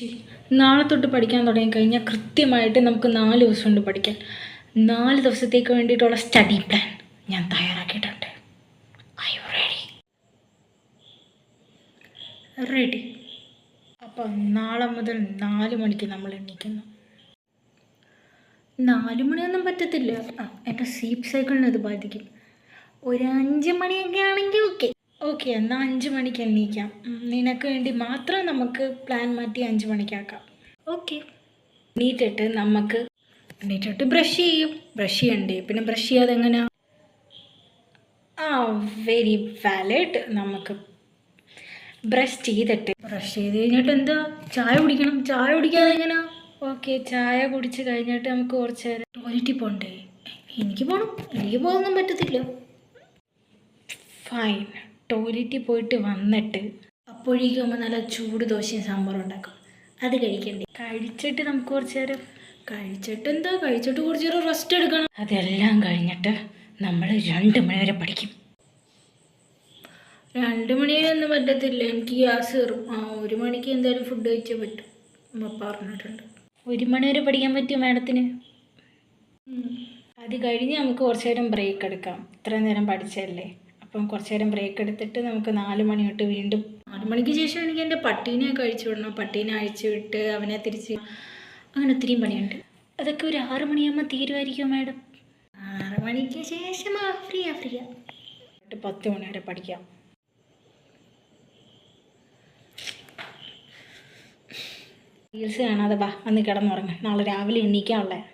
ശരി, നാളെ തൊട്ട് പഠിക്കാൻ തുടങ്ങിക്കഴിഞ്ഞാൽ കൃത്യമായിട്ട് നമുക്ക് 4 ദിവസം കൊണ്ട് പഠിക്കാൻ. 4 ദിവസത്തേക്ക് വേണ്ടിയിട്ടുള്ള സ്റ്റഡി പ്ലാൻ ഞാൻ തയ്യാറാക്കിയിട്ടുണ്ട്. Are you ready? റെഡി. അപ്പം നാളെ മുതൽ 4 മണിക്ക് നമ്മൾ എണീക്കുന്നു. 4 മണിയൊന്നും പറ്റത്തില്ല. എൻ്റെ സ്ലീപ്പ് സൈക്കിളിന് അത് ബാധിക്കും. ഒരു 5 മണിയൊക്കെ ആണെങ്കിൽ ഓക്കെ എന്നാൽ 5 മണിക്ക് എണീക്കാം. നിനക്ക് വേണ്ടി മാത്രം നമുക്ക് പ്ലാൻ മാറ്റി 5 മണിക്കാക്കാം. ഓക്കെ. എണീറ്റിട്ട് ബ്രഷ് ചെയ്യണ്ടേ? പിന്നെ ബ്രഷ് ചെയ്യാതെ എങ്ങനെയാ? Very valid. നമുക്ക് ബ്രഷ് ചെയ്ത് കഴിഞ്ഞിട്ട് എന്താ, ചായ കുടിക്കണം. ചായ കുടിക്കാതെ എങ്ങനെയാ? ഓക്കെ, ചായ കുടിച്ച് കഴിഞ്ഞിട്ട് നമുക്ക് കുറച്ച് നേരം ടോയ്ലറ്റിൽ പോകണ്ടേ? എനിക്ക് പോകാനൊന്നും പറ്റത്തില്ല. ഫൈൻ, ടോയ്ലറ്റിൽ പോയിട്ട് വന്നിട്ട് അപ്പോഴേക്കും നല്ല ചൂട് ദോശയും സാമ്പാറും ഉണ്ടാക്കും. അത് കഴിക്കണ്ടേ? കഴിച്ചിട്ട് നമുക്ക് കുറച്ച് നേരം കഴിച്ചിട്ട് കുറച്ച് നേരം റെസ്റ്റ് എടുക്കണം. അതെല്ലാം കഴിഞ്ഞിട്ട് നമ്മൾ 2 മണി വരെ പഠിക്കും. 2 മണിയൊന്നും പറ്റത്തില്ല, എനിക്ക് ഗ്യാസ് കയറും. 1 മണിക്ക് എന്തായാലും ഫുഡ് കഴിച്ചേ പറ്റും. പറഞ്ഞിട്ടുണ്ട് 1 മണി വരെ പഠിക്കാൻ പറ്റും മാഡത്തിന്. അത് കഴിഞ്ഞ് നമുക്ക് കുറച്ച് നേരം ബ്രേക്ക് എടുക്കാം. ഇത്രയും നേരം പഠിച്ചതല്ലേ, അപ്പം കുറച്ച് നേരം ബ്രേക്ക് എടുത്തിട്ട് നമുക്ക് 4 മണി തൊട്ട് വീണ്ടും 4 മണിക്ക് ശേഷം എനിക്ക് എൻ്റെ പട്ടീനെ കഴിച്ചു വിടണം. പട്ടീനെ അഴിച്ചു വിട്ട് അവനെ തിരിച്ച്, അങ്ങനെ ഒത്തിരി പണിയുണ്ട്. അതൊക്കെ ഒരു 6 മണിയാകുമ്പോൾ തീരുമായിരിക്കും മാഡം. 6 മണിക്ക് ശേഷം ഫ്രീയാ 10 മണി വരെ പഠിക്കാം. റീൽസ് കാണാതെ വാ, അന്ന് കിടന്നുറങ്ങ്. നാളെ രാവിലെ എണീക്കാനുള്ളത്.